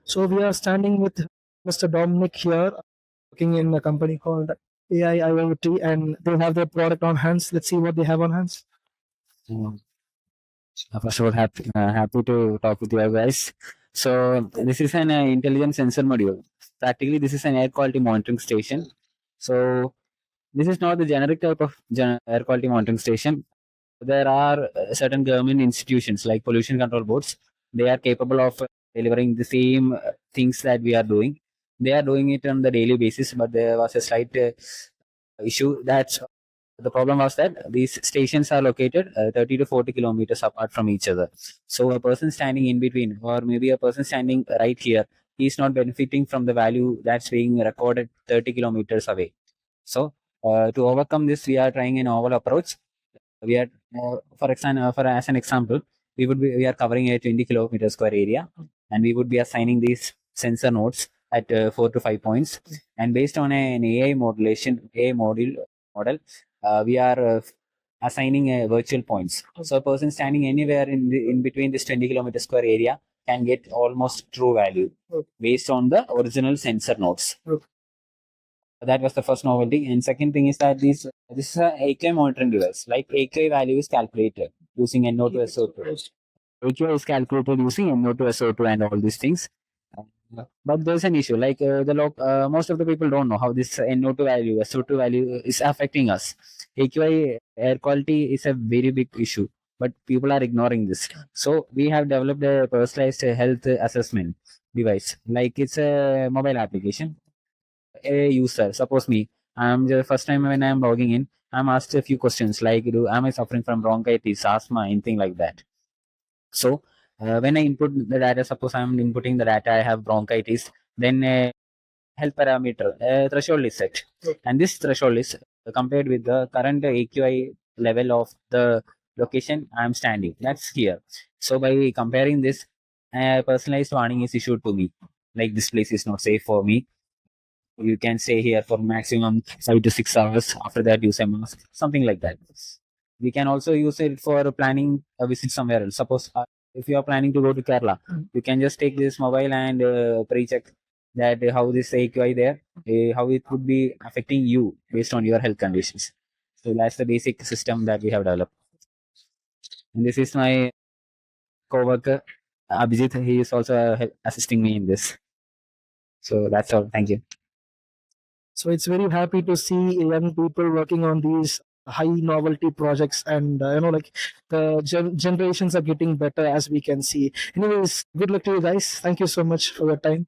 So we are standing with Mr. Dominic here, working in a company called AI IoT, and they have their product on hands. Let's see what they have on hands. Mm. First of all, happy to talk with you guys. So this is an intelligent sensor module. Practically, this is an air quality monitoring station. So this is not the generic type of air quality monitoring station. There are certain government institutions like pollution control boards. They are capable of delivering the same things that we are doing. They are doing it on the daily basis, but there was a slight issue that the problem was that these stations are located 30 to 40 kilometers apart from each other. So a person standing in between, or maybe a person standing right here, he is not benefiting from the value that's being recorded 30 kilometers away. So to overcome this, we are trying a novel approach. We are, for as an example, we are covering a 20 kilometer square area, and we would be assigning these sensor nodes at 4 to 5 points, and based on an AI modulation, AI model, we are assigning virtual points. So a person standing anywhere in between this 20 kilometer square area can get almost true value based on the original sensor nodes. That was the first novelty. And second thing is that this is a AQI monitoring device. Like AQI value is calculated using NO2 SO2. AQI is calculated using NO2 SO2 and all these things. But there's an issue. Like most of the people don't know how this NO2 value, SO2 value is affecting us. AQI air quality is a very big issue, but people are ignoring this. So we have developed a personalized health assessment device. Like it's a mobile application. A user, suppose me, I'm the first time when I'm logging in, I'm asked a few questions like, am I suffering from bronchitis, asthma, anything like that? So when I input the data, suppose I'm inputting the data, I have bronchitis, then a health parameter threshold is set, and this threshold is compared with the current AQI level of the location I'm standing. That's here. So by comparing this, a personalized warning is issued to me, like this place is not safe for me, you can stay here for maximum 5 to 6 hours. After that, use a mask, something like that. We can also use it for planning a visit somewhere else. Suppose if you are planning to go to Kerala, you can just take this mobile and pre-check that how this AQI there, how it would be affecting you based on your health conditions. So that's the basic system that we have developed. And this is my co-worker Abhijit. He is also assisting me in this. So that's all. Thank you. So it's very happy to see young people working on these high novelty projects, and like the generations are getting better as we can see. Anyways, good luck to you guys. Thank you so much for your time.